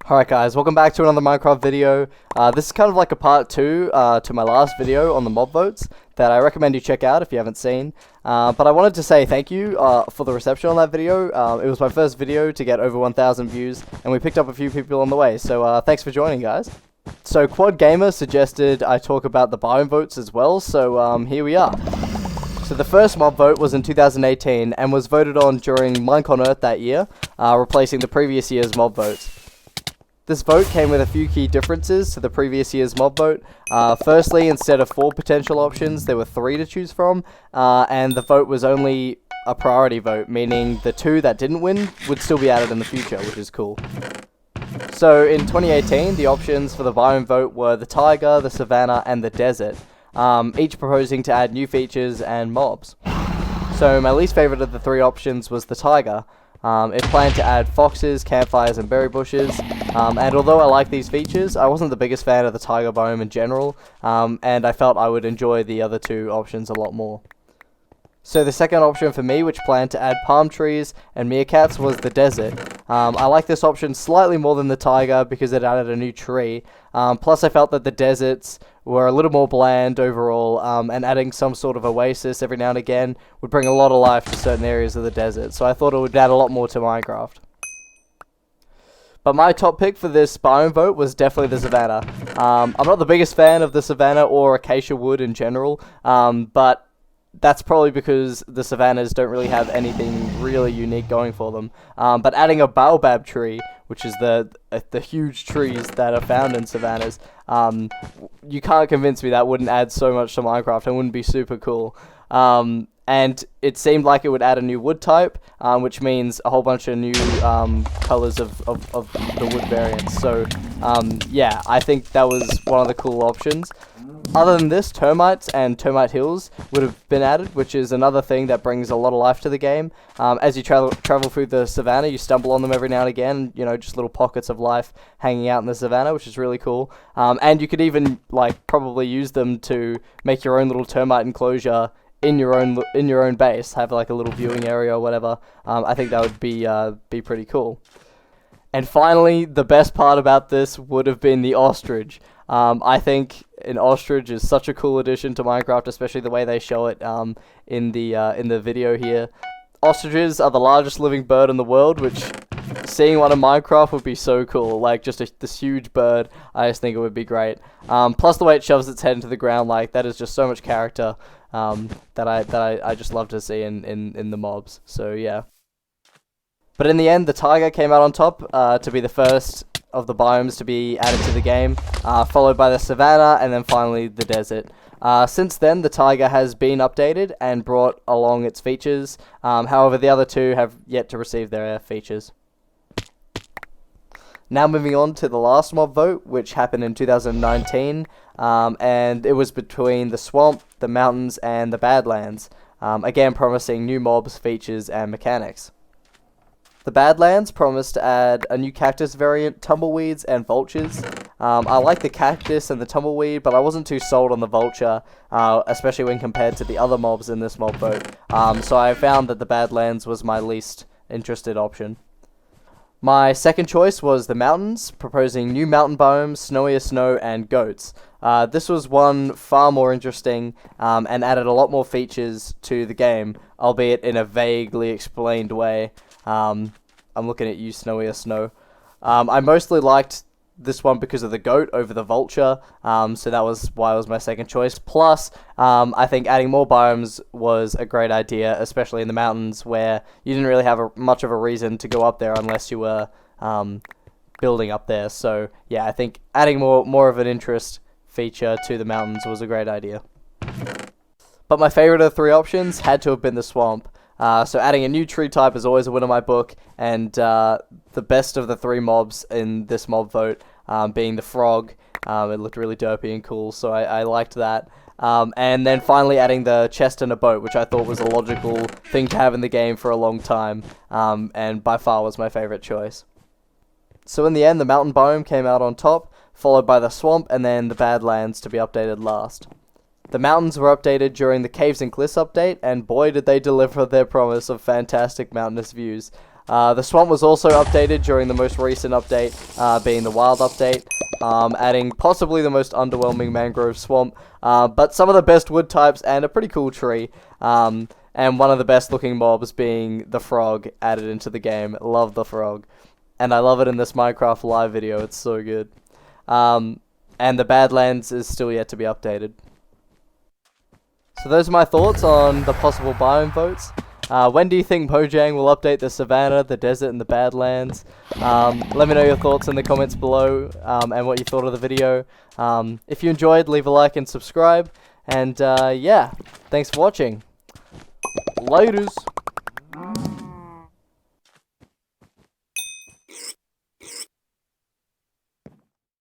Alright guys, welcome back to another Minecraft video. This is kind of like a part 2 to my last video on the mob votes that I recommend you check out if you haven't seen. But I wanted to say thank you for the reception on that video. It was my first video to get over 1,000 views, and we picked up a few people on the way, so thanks for joining, guys. So Quad Gamer suggested I talk about the Biome votes as well, so here we are. So the first mob vote was in 2018 and was voted on during Minecon Earth that year, replacing the previous year's mob votes. This vote came with a few key differences to the previous year's mob vote. Firstly, instead of 4 potential options, there were 3 to choose from, and the vote was only a priority vote, meaning the 2 that didn't win would still be added in the future, which is cool. So in 2018, the options for the Biome vote were the Taiga, the Savannah, and the Desert, each proposing to add new features and mobs. So my least favorite of the 3 options was the Taiga. It planned to add foxes, campfires, and berry bushes, and although I like these features, I wasn't the biggest fan of the Taiga biome in general, and I felt I would enjoy the other 2 options a lot more. So the second option for me, which planned to add palm trees and meerkats, was the Desert. I like this option slightly more than the Taiga because it added a new tree, plus I felt that the deserts were a little more bland overall, and adding some sort of oasis every now and again would bring a lot of life to certain areas of the desert, so I thought it would add a lot more to Minecraft. But my top pick for this biome vote was definitely the Savannah. I'm not the biggest fan of the Savannah or acacia wood in general, but that's probably because the Savannas don't really have anything really unique going for them. But adding a baobab tree, which is the huge trees that are found in Savannas, you can't convince me that wouldn't add so much to Minecraft and wouldn't be super cool. And it seemed like it would add a new wood type, which means a whole bunch of new colors of the wood variants. So yeah, I think that was one of the cool options. Other than this, termites and termite hills would have been added, which is another thing that brings a lot of life to the game. As you travel through the savannah, you stumble on them every now and again, you know, just little pockets of life hanging out in the savannah, which is really cool. And you could even, like, probably use them to make your own little termite enclosure in your own base, have like a little viewing area or whatever. I think that would be pretty cool. And finally, the best part about this would have been the Ostrich. I think an Ostrich is such a cool addition to Minecraft, especially the way they show it in the video here. Ostriches are the largest living bird in the world, which seeing one in Minecraft would be so cool. Like, just this huge bird, I just think it would be great. Plus the way it shoves its head into the ground, like, that is just so much character that I just love to see in the mobs. So yeah. But in the end, the Taiga came out on top to be the first of the biomes to be added to the game, followed by the Savannah, and then finally the Desert. Since then, the Taiga has been updated and brought along its features, however the other 2 have yet to receive their features. Now moving on to the last mob vote, which happened in 2019, and it was between the Swamp, the Mountains, and the Badlands, again promising new mobs, features, and mechanics. The Badlands promised to add a new cactus variant, tumbleweeds, and vultures. I like the cactus and the tumbleweed, but I wasn't too sold on the vulture, especially when compared to the other mobs in this mob vote. So I found that the Badlands was my least interested option. My second choice was the Mountains, proposing new mountain biomes, snowier snow, and goats. This was one far more interesting and added a lot more features to the game, albeit in a vaguely explained way. I'm looking at you, Snowier Snow. I mostly liked this one because of the goat over the vulture, so that was why it was my second choice. Plus, I think adding more biomes was a great idea, especially in the mountains where you didn't really have much of a reason to go up there unless you were building up there. So yeah, I think adding more of an interest feature to the mountains was a great idea. But my favorite of the 3 options had to have been the Swamp. So adding a new tree type is always a win in my book, and the best of the 3 mobs in this mob vote being the frog. It looked really derpy and cool, so I liked that. And then finally adding the chest and a boat, which I thought was a logical thing to have in the game for a long time, and by far was my favorite choice. So in the end, the mountain biome came out on top, followed by the Swamp, and then the Badlands to be updated last. The mountains were updated during the Caves and Cliffs update, and boy did they deliver their promise of fantastic mountainous views. The swamp was also updated during the most recent update, being the wild update, adding possibly the most underwhelming mangrove swamp, but some of the best wood types and a pretty cool tree, and one of the best looking mobs being the frog added into the game. Love the frog, and I love it in this Minecraft live video. It's so good. And the Badlands is still yet to be updated. So those are my thoughts on the possible biome votes. When do you think Mojang will update the Savannah, the desert, and the Badlands? Let me know your thoughts in the comments below, and what you thought of the video. If you enjoyed, leave a like and subscribe. And yeah, thanks for watching. Laters.